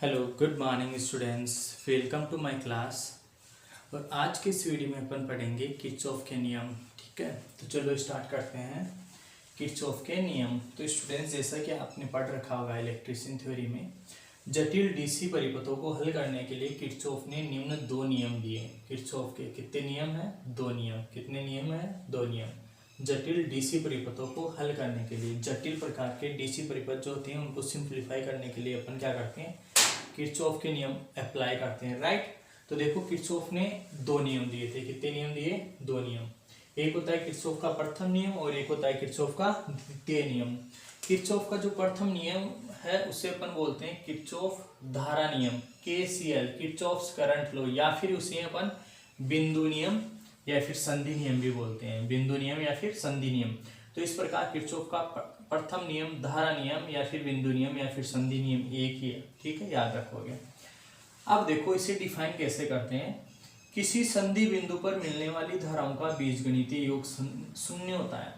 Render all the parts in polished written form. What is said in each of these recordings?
Hello good morning students, welcome to my class. और आज के इस वीडियो में अपन पढ़ेंगे किरचॉफ के नियम। ठीक है, तो चलो स्टार्ट करते हैं। किरचॉफ के नियम। तो स्टूडेंट्स, जैसा कि आपने पढ़ रखा होगा इलेक्ट्रिशियन थ्योरी में, जटिल डीसी परिपथों को हल करने के लिए किरचॉफ ने निम्न दो नियम दिए। किरचॉफ के कितने नियम हैं? दो नियम। कितने नियम हैं? दो नियम। जटिल डीसी परिपथों को हल करने के लिए, जटिल प्रकार के डीसी परिपथ जो होते हैं उनको सिंप्लीफाई करने के लिए अपन क्या करते हैं? किरचॉफ के नियम अप्लाई करते हैं, राइट। तो देखो, किरचॉफ ने दो नियम दिए थे। कितने नियम दिए? दो नियम। एक होता है किरचॉफ का प्रथम नियम और एक होता है किरचॉफ का द्वितीय नियम। किरचॉफ का जो प्रथम नियम है उसे अपन बोलते हैं किरचॉफ धारा नियम, KCL, किरचॉफ्स करंट लॉ, या फिर उसे अपन बिंदु नियम या फिर संधि नियम भी बोलते हैं। बिंदु नियम या फिर संधि नियम। तो इस प्रकार किरचॉफ का प्रथम नियम धारा नियम या फिर बिंदु नियम या फिर संधि नियम एक ही है। ठीक है, याद रखोगे। अब देखो, इसे डिफाइन कैसे करते हैं। किसी संधि बिंदु पर मिलने वाली धाराओं का बीजगणितीय योग शून्य होता है।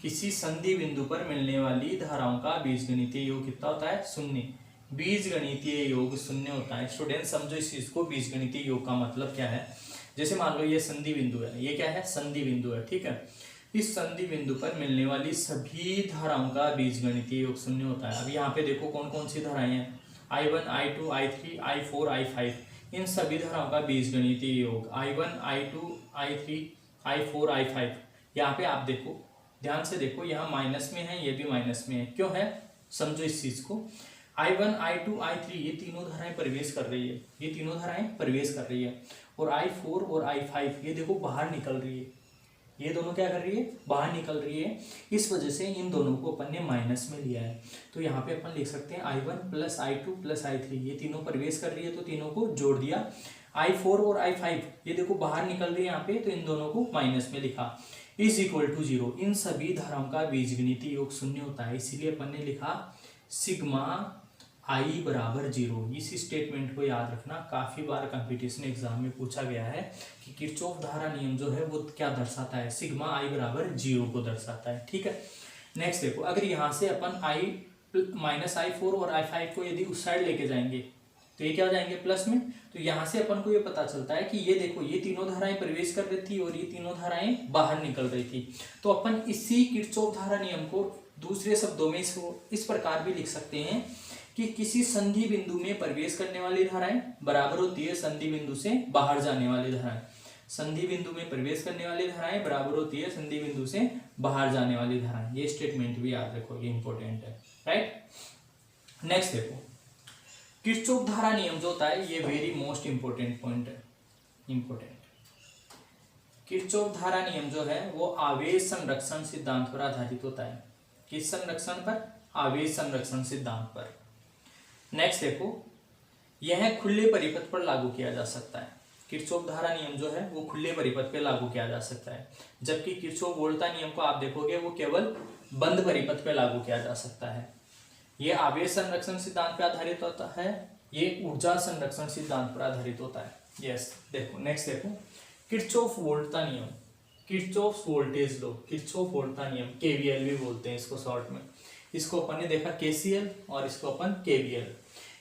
किसी संधि बिंदु पर मिलने वाली धाराओं का बीजगणितीय योग कितना होता है? शून्य। बीजगणितीय योग शून्य होता है। स्टूडेंट समझो इस चीज को। बीजगणितीय योग का मतलब क्या है? जैसे मान लो ये संधि बिंदु है, ये क्या है? संधि बिंदु है। ठीक है, इस संधि बिंदु पर मिलने वाली सभी धाराओं का बीजगणितीय योग शून्य होता है। अब यहाँ पे देखो कौन कौन सी धाराएं हैं। I1, I2, I3, I4, I5। इन सभी धाराओं का बीजगणितीय योग I1, I2, I3, I4, I5। यहाँ पे आप देखो, ध्यान से देखो, यहाँ माइनस में है, ये भी माइनस में है। क्यों है? समझो इस चीज को। I1, I2, I3 ये तीनों धाराएं प्रवेश कर रही है, ये तीनों धाराएं प्रवेश कर रही है। और I4 और I5 ये देखो बाहर निकल रही है। ये दोनों क्या कर रही है? बाहर निकल रही है। इस वजह से इन दोनों को अपन ने माइनस में लिया है। तो यहाँ पे अपन लिख सकते हैं I1 plus I2 plus I3। ये तीनों प्रवेश कर रही है तो तीनों को जोड़ दिया। I4 और I5 ये देखो बाहर निकल रही है यहाँ पे, तो इन दोनों को माइनस में लिखा। Is equal to 0। इन सभी धाराओं का बीजगणितीय योग शून्य होता है, इसीलिए अपन ने लिखा सिग्मा I बराबर 0। इस स्टेटमेंट को याद रखना, काफी बार कंपटीशन एग्जाम में पूछा गया है कि किरचॉफ धारा नियम जो है वो क्या दर्शाता है? सिग्मा I बराबर 0 को दर्शाता है। ठीक है, नेक्स्ट देखो, अगर यहाँ से अपन I-4 और I5 को यदि उस साइड लेके जाएंगे तो ये क्या हो जाएंगे? प्लस में। तो यहाँ से अपन को ये पता चलता है कि ये देखो, ये तीनों धाराएं प्रवेश कर रही थी और ये तीनों धाराएं बाहर निकल रही थी। तो अपन इसी किरचॉफ धारा नियम को दूसरे शब्दों में इस प्रकार भी लिख सकते हैं कि किसी संधि बिंदु में प्रवेश करने वाली धाराएं बराबर होती है संधि बिंदु से बाहर जाने वाली धाराएं। संधि बिंदु में प्रवेश करने वाली धाराएं बराबर होती है संधि बिंदु से बाहर जाने वाली धाराएं। ये स्टेटमेंट भी याद रखो, ये इंपॉर्टेंट है, राइट। नेक्स्ट देखो, किरचॉफ धारा नियम जो होता है ये वेरी मोस्ट इंपॉर्टेंट पॉइंट है, इंपॉर्टेंट। किरचॉफ धारा नियम जो है वो आवेश संरक्षण सिद्धांत पर आधारित होता है। किस संरक्षण पर? आवेश संरक्षण सिद्धांत पर। नेक्स्ट देखो, यह खुले परिपथ पर लागू किया जा सकता है। किरचॉफ धारा नियम जो है वो खुले परिपथ पे लागू किया जा सकता है, जबकि किरचॉफ वोल्टा नियम को आप देखोगे वो केवल बंद परिपथ पे लागू किया जा सकता है। ये आवेश संरक्षण सिद्धांत पे आधारित होता है, ये ऊर्जा संरक्षण सिद्धांत पर आधारित होता है। यस, देखो नेक्स्ट देखो, किरचॉफ वोल्टा नियम, किरचॉफ वोल्टेज लॉ, किरचॉफ वोल्टा नियम, KVL भी बोलते हैं इसको शॉर्ट में। इसको अपन ने देखा KCL और इसको अपन KVL,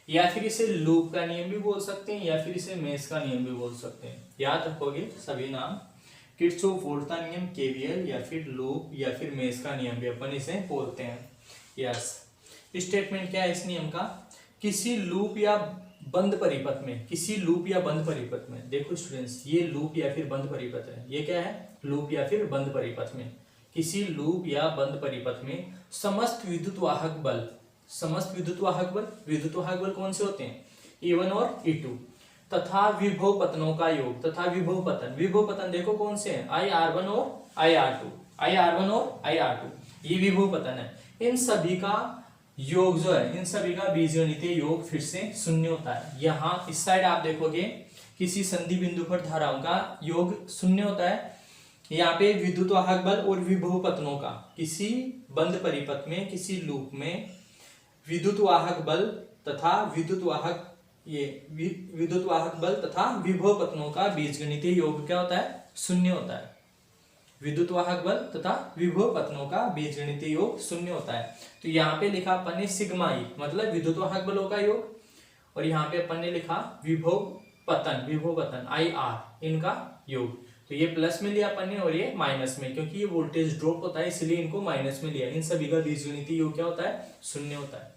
या फिर इसे लूप का नियम भी बोल सकते हैं या फिर इसे मेष का नियम भी बोल सकते हैं। याद रखोगे सभी नाम, किरचॉफ वोल्टा नियम, KVL या फिर लूप या फिर मेष का नियम भी अपन इसे बोलते हैं। यस, स्टेटमेंट क्या है इस नियम का? किसी लूप या बंद परिपथ में, किसी लूप या बंद परिपथ में, देखो स्टूडेंट्स ये लूप या फिर बंद परिपथ है, ये क्या है? लूप या फिर बंद परिपथ में, किसी लूप या बंद परिपथ में समस्त विद्युत वाहक बल, समस्त विद्युत वाहक बल, विद्युत वाहक बल कौन से होते हैं? E1 और E2 तथा विभव पतनों का योग, तथा विभव पतन, विभव पतन देखो कौन से हैं? IR1 और IR2, IR1 और IR2, ये विभव पतन है। इन सभी का योग जो है, इन सभी का बीजगणितीय योग फिर से शून्य होता है। यहाँ इस साइड आप देखोगे किसी संधि बिंदु पर धाराओं का योग शून्य होता है। यहाँ पे विद्युत वाहक बल और विभव पतनों का, किसी बंद परिपथ में, किसी लूप में विद्युत वाहक बल तथा विद्युत वाहक बल तथा विभव पतनों का बीजगणितीय योग क्या होता है? शून्य होता है। विद्युत वाहक बल तथा विभव पतनों का बीजगणितीय योग शून्य होता है। तो यहाँ पे लिखा अपन ने सिग्मा I, मतलब विद्युत वाहक बलों का योग, और यहाँ पे अपन ने लिखा विभव पतन IR इनका योग। तो ये प्लस में लिया अपन ने और ये माइनस में, क्योंकि ये वोल्टेज ड्रॉप होता है इसलिए इनको माइनस में लिया। इन सभी का बीजगणितीय योग क्या होता है? शून्य होता है।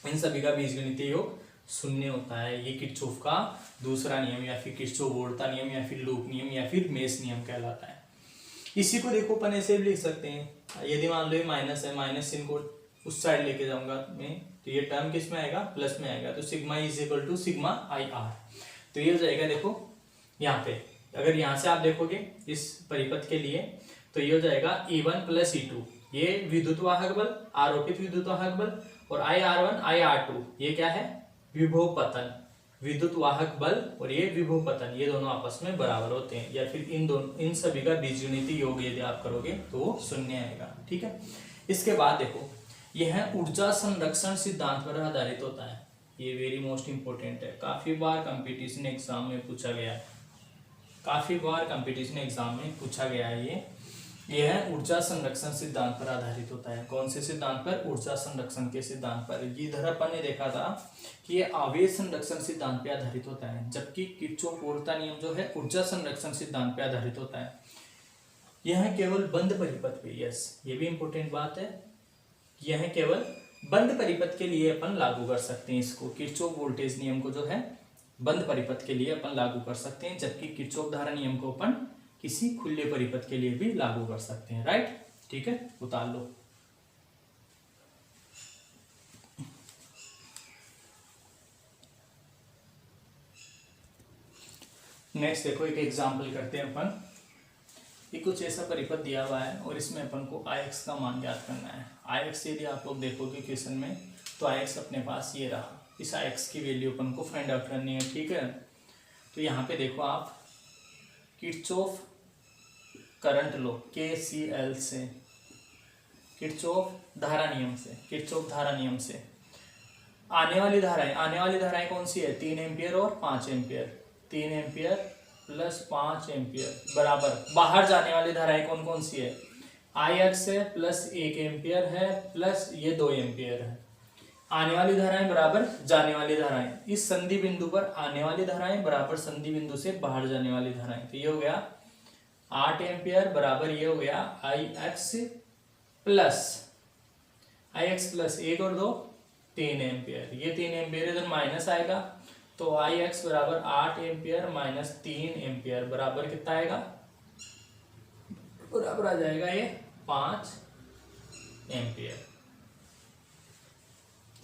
इन सभी का बीजगणितीय योग शून्य होता है। ये किरचॉफ का दूसरा नियम या फिर किरचॉफ वोल्टा नियम या फिर लूप नियम या फिर मेश नियम कहलाता है। इसी को देखो अपन ऐसे भी लिख सकते हैं। यदि मान लो ये माइनस है, माइनस इनको उस साइड लेके जाऊंगा मैं, तो ये टर्म किस में आएगा? प्लस में आएगा। तो sigma is equal to sigma IR। तो ये हो जाएगा, देखो यहाँ पे अगर यहाँ से आप देखोगे इस परिपथ के लिए, तो ये हो जाएगा E1 प्लस E2, ये विद्युत वाहक बल, आरोपित विद्युत वाहक बल, और IR1 IR2 ये क्या है? विभव पतन, विद्युत वाहक बल, और ये विभव पतन, ये दोनों आपस में बराबर होते हैं। या फिर इन सभी का बीजगणितीय योग यदि आप करोगे तो वो शून्य आएगा। ठीक है। इसके बाद देखो, यह ऊर्जा संरक्षण सिद्धांत पर आधारित होता है। ये वेरी मोस्ट इंपोर्टेंट है, काफी बार कंपटीशन एग्जाम में पूछा गया है, काफी बार कंपटीशन एग्जाम में पूछा गया है। यह ऊर्जा संरक्षण सिद्धांत पर आधारित होता है। कौन से सिद्धांत पर? ऊर्जा संरक्षण के सिद्धांत पर। इधर अपन ने देखा था कि ये आवेश संरक्षण सिद्धांत पे आधारित होता है, जबकि किरचॉफ वोल्टा नियम जो है ऊर्जा संरक्षण सिद्धांत पे आधारित होता है। यह केवल बंद परिपथ पे, यस ये भी इंपॉर्टेंट बात है, यह केवल बंद परिपथ के लिए अपन लागू कर सकते हैं इसको। किरचॉफ वोल्टेज नियम को जो है बंद परिपथ के लिए अपन लागू कर सकते हैं, जबकि किरचॉफ धारा नियम को अपन किसी खुले परिपथ के लिए भी लागू कर सकते हैं। राइट, ठीक है, उतार लो। नेक्स्ट देखो, एक एग्जांपल करते हैं अपन। ये कुछ ऐसा परिपथ दिया हुआ है और इसमें अपन को Ix का मान ज्ञात करना है। Ix यदि आप लोग देखोगे क्वेश्चन में, तो Ix अपने पास ये रहा। इस Ix की वैल्यू अपन को फाइंड आउट करनी है। ठीक है, तो यहाँ पे देखो आप, किरचॉफ करंट लो KCL से, किरचॉफ धारा नियम से आने वाली धाराएं कौन सी है? 3 एम्पियर और 5 एम्पियर। 3 एम्पियर प्लस 5 एम्पियर बराबर बाहर जाने वाली धाराएं कौन कौन सी है? Ix है प्लस 1 एम्पियर है प्लस ये 2 एम्पियर है। आने वाली धाराएं बराबर जाने वाली धाराएं। इस संधि बिंदु पर आने वाली धाराएं बराबर संधि बिंदु से बाहर जाने वाली धाराएं। तो ये हो गया 8 एम्पियर बराबर ये हो गया Ix प्लस 1 और 2 3 एम्पियर। ये 3 एम्पियर इधर माइनस आएगा, तो Ix बराबर 8 एम्पियर माइनस 3 एम्पियर बराबर कितना आएगा? बराबर आ जाएगा ये 5 एम्पियर।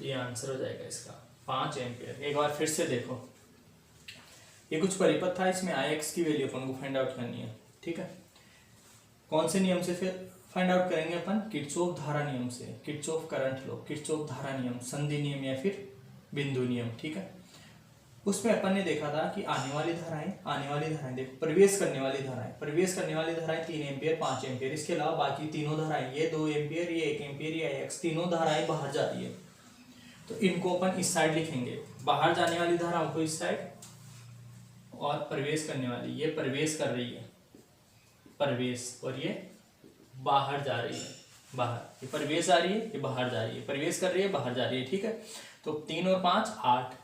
ये आंसर हो जाएगा इसका 5 एम्पियर। एक बार फिर से देखो, ये कुछ परिपथ था, इसमें Ix की वैल्यू अपन को फाइंड आउट करनी है। ठीक है, कौन से नियम से फिर फाइंड आउट करेंगे अपन? किरचॉफ धारा नियम से। किरचॉफ करंट लो, किरचॉफ धारा नियम, संधि नियम या फिर बिंदु नियम। ठीक है, उसमें अपन ने देखा था कि आने वाली धाराएं देखो, प्रवेश करने वाली धाराएं 3 एम्पियर 5 एम्पियर, इसके अलावा बाकी तीनों धाराएं, ये 2 एम्पियर, ये 1 एम्पियर, ये Ix, तीनों धाराएं बाहर जा रही है। तो इनको अपन इस साइड लिखेंगे, बाहर जाने वाली धाराओं को इस साइड, और प्रवेश करने वाली, ये प्रवेश कर रही है, प्रवेश, और ये बाहर जा रही है, बाहर। ये प्रवेश जा रही है, ये बाहर जा रही है, प्रवेश कर रही है, बाहर जा रही है। ठीक है, तो 3 और 5 8,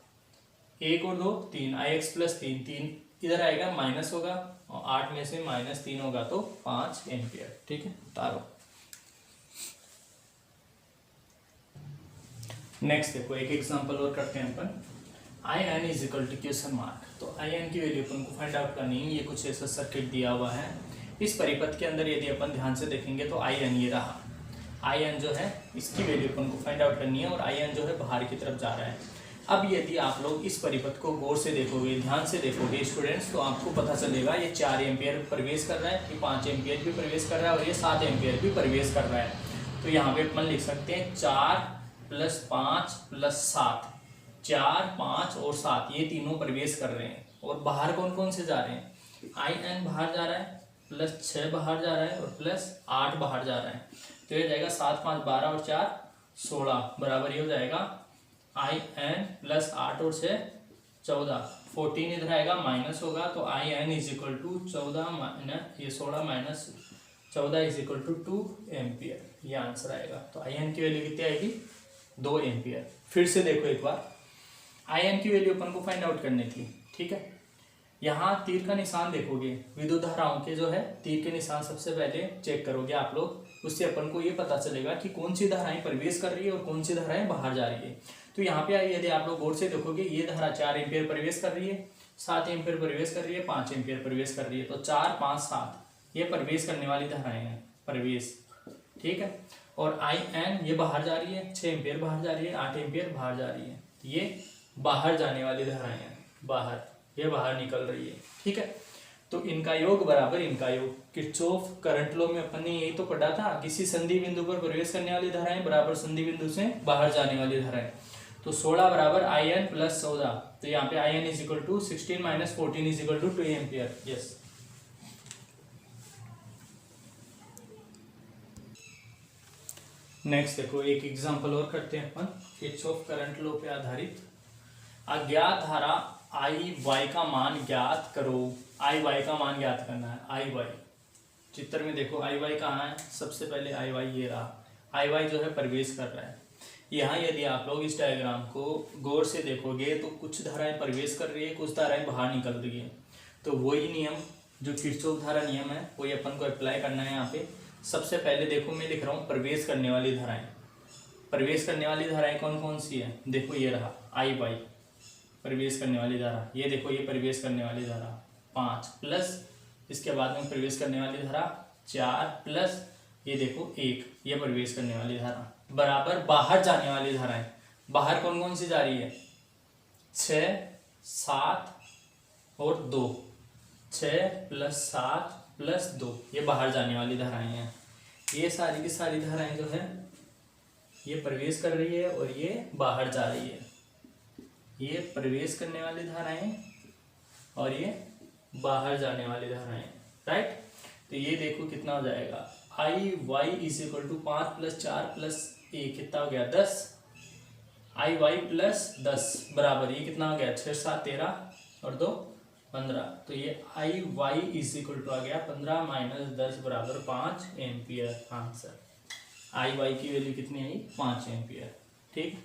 1 और 2 3, Ix प्लस 3 इधर आएगा, माइनस होगा, और 8 में से माइनस 3 होगा तो 5 एम्पियर। ठीक है, उतारो। नेक्स्ट देखो, एक एग्जांपल और करते हैं अपन। In is equal to question mark. तो In की वैल्यू अपन को फाइंड आउट करनी है। ये कुछ ऐसा सर्किट दिया हुआ है। इस परिपथ के अंदर यदि अपन ध्यान से देखेंगे तो In ये रहा। In जो है इसकी वैल्यू अपन को फाइंड आउट करनी है, और In जो है बाहर की तरफ जा रहा है। अब यदि आप लोग इस परिपथ को गौर से देखोगे, ध्यान से देखोगे स्टूडेंट्स, तो आपको पता चलेगा ये 4 एम्पियर प्रवेश कर रहा है, ये 5 एम्पियर भी प्रवेश कर रहा है, और ये 7 एम्पियर भी प्रवेश कर रहा है। तो यहाँ पे अपन लिख सकते हैं 4 प्लस 5 प्लस 7, 4 5 और 7 ये तीनों प्रवेश कर रहे हैं। और बाहर कौन कौन से जा रहे हैं? In बाहर जा रहा है, प्लस 6 बाहर जा रहा है, और प्लस 8 बाहर जा रहा है। तो ये जाएगा 7 5 12 और 4 16 बराबर ये हो जाएगा In प्लस 8 और 6 14, 14 इधर आएगा, माइनस होगा, तो In is equal to 14 minus ये 16 minus 14 is equal to 2 ampere. ये आंसर आएगा। तो In की वैल्यू कितनी आएगी? 2 एम्पियर। फिर से देखो एक बार, आई एन की वैल्यू अपन को फाइंड आउट करनी थी, ठीक है। यहाँ तीर का निशान देखोगे, विद्युत धाराओं के जो है तीर के निशान सबसे पहले चेक करोगे आप लोग, उससे अपन को ये पता चलेगा कि कौन सी धाराएं प्रवेश कर रही है और कौन सी धाराएं बाहर जा रही है। तो यहाँ पे यदि आप लोग गौर से देखोगे, ये धारा 4 एम्पियर प्रवेश कर रही है, 7 एम्पियर प्रवेश कर रही है, 5 एम्पियर प्रवेश कर रही है। तो 4, 5, 7 ये प्रवेश करने वाली धाराएं हैं, प्रवेश, ठीक है। और आई एन ये बाहर जा रही है, 6 एम्पियर बाहर जा रही है, 8 एम्पियर बाहर जा रही है। ये बाहर जाने वाली धाराएं हैं, बाहर, ये बाहर निकल रही है, ठीक है। तो इनका योग बराबर इनका योग। किरचॉफ करंट लॉ में अपन ने यही तो पढ़ा था, किसी संधि बिंदु पर प्रवेश करने वाली धाराएं बराबर संधि बिंदु से बाहर जाने वाली धाराएं। तो 16 बराबर आई एन प्लस 14, तो यहाँ पे I N is equal to 16 minus 14 is equal to 2 ampere. Yes, next देखो एक एग्जांपल और करते हैं अपन किरचॉफ करंट लॉ पे आधारित। अज्ञात धारा आई वाई का मान ज्ञात करो। आई वाई का मान ज्ञात करना है। आई वाई चित्र में देखो, आई वाई कहाँ है, सबसे पहले आई वाई ये रहा। आई वाई जो है प्रवेश कर रहा है। यहाँ यदि आप लोग इस डायग्राम को गौर से देखोगे तो कुछ धाराएं प्रवेश कर रही है, कुछ धाराएं बाहर निकल रही है। तो वही नियम जो किरचॉफ धारा नियम है वही अपन को अप्लाई करना है यहाँ पे। सबसे पहले देखो मैं लिख रहा हूँ प्रवेश करने वाली धाराएं। प्रवेश करने वाली धाराएं कौन कौन सी है, देखो ये रहा आई वाई प्रवेश करने वाली धारा, ये देखो ये प्रवेश करने वाली धारा 5 प्लस इसके बाद में प्रवेश करने वाली धारा 4 प्लस ये देखो 1 ये प्रवेश करने वाली धारा बराबर बाहर जाने वाली धाराएं। बाहर कौन कौन सी जा रही है, 6, 7 और 2, 6 प्लस 7 प्लस 2 ये बाहर जाने वाली धाराएं हैं। ये सारी की सारी धाराएं जो है ये प्रवेश कर रही है और ये बाहर जा रही है। ये प्रवेश करने वाली धाराएं और ये बाहर जाने वाली धाराएं, राइट। तो ये देखो कितना हो जाएगा, I Y is equal to 5 plus 4 plus 1 कितना हो गया 10, आई वाई प्लस 10 बराबर ये कितना हो गया 6, 7, 13 और 2, 15। तो ये आई वाई इज इक्वल टू आ गया 15 माइनस 10 बराबर 5 एम्पियर आंसर। आई वाई की वैल्यू कितनी आई 5 एम्पियर, ठीक।